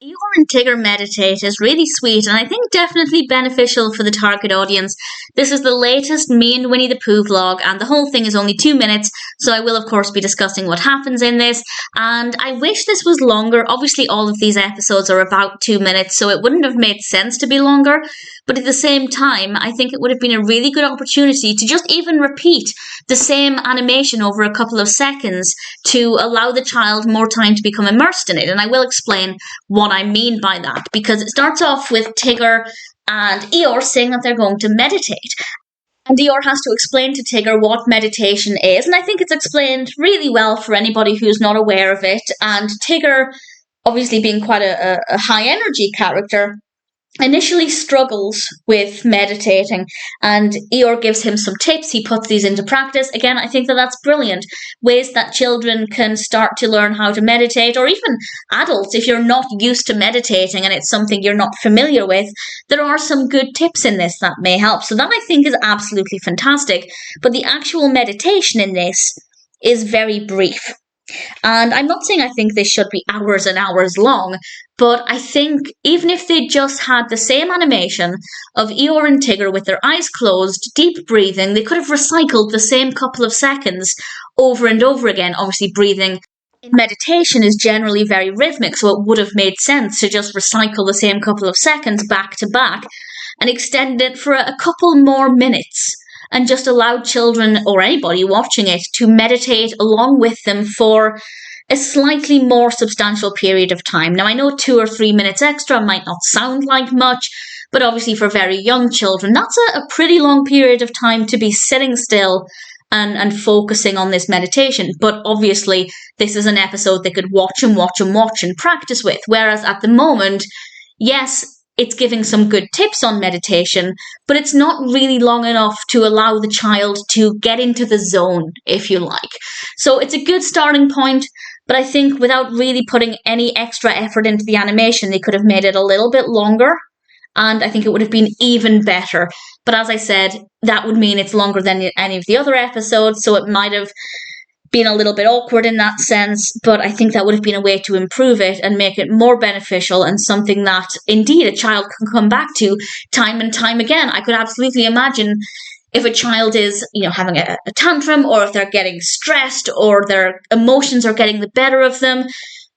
Eeyore and Tigger Meditate is really sweet and I think definitely beneficial for the target audience. This is the latest me and Winnie the Pooh vlog, and the whole thing is only 2 minutes, so I will, of course, be discussing what happens in this. And I wish this was longer. Obviously, all of these episodes are about 2 minutes, so it wouldn't have made sense to be longer. But at the same time, I think it would have been a really good opportunity to just even repeat the same animation over a couple of seconds to allow the child more time to become immersed in it. And I will explain what I mean by that, because it starts off with Tigger and Eeyore saying that they're going to meditate. And Eeyore has to explain to Tigger what meditation is, and I think it's explained really well for anybody who's not aware of it. And Tigger, obviously being quite a high energy character, initially struggles with meditating, and Eeyore gives him some tips. He puts these into practice. Again, I think that that's brilliant. Ways that children can start to learn how to meditate, or even adults, if you're not used to meditating and it's something you're not familiar with, there are some good tips in this that may help. So that I think is absolutely fantastic. But the actual meditation in this is very brief. And I'm not saying I think this should be hours and hours long, but I think even if they just had the same animation of Eeyore and Tigger with their eyes closed, deep breathing, they could have recycled the same couple of seconds over and over again. Obviously, breathing in meditation is generally very rhythmic, so it would have made sense to just recycle the same couple of seconds back to back and extend it for a couple more minutes, and just allow children or anybody watching it to meditate along with them for a slightly more substantial period of time. Now, I know 2 or 3 minutes extra might not sound like much, but obviously for very young children, that's a pretty long period of time to be sitting still and focusing on this meditation. But obviously, this is an episode they could watch and practice with. Whereas at the moment, yes, it's giving some good tips on meditation, but it's not really long enough to allow the child to get into the zone, if you like. So it's a good starting point, but I think without really putting any extra effort into the animation, they could have made it a little bit longer, and I think it would have been even better. But as I said, that would mean it's longer than any of the other episodes, so it might have been a little bit awkward in that sense, but I think that would have been a way to improve it and make it more beneficial and something that indeed a child can come back to time and time again. I could absolutely imagine if a child is, having a tantrum, or if they're getting stressed, or their emotions are getting the better of them,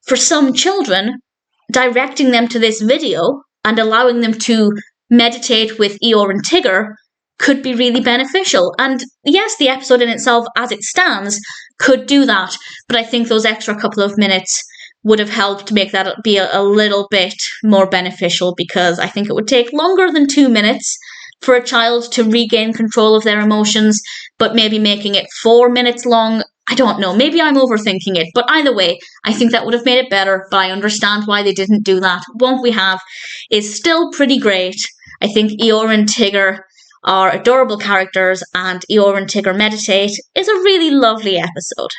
for some children, directing them to this video and allowing them to meditate with Eeyore and Tigger could be really beneficial. And yes, the episode in itself, as it stands, could do that, but I think those extra couple of minutes would have helped make that be a little bit more beneficial, because I think it would take longer than 2 minutes for a child to regain control of their emotions, but maybe making it 4 minutes long, I don't know, maybe I'm overthinking it, but either way, I think that would have made it better, but I understand why they didn't do that. What we have is still pretty great. I think Eeyore and Tigger are adorable characters, and Eeyore and Tigger Meditate is a really lovely episode.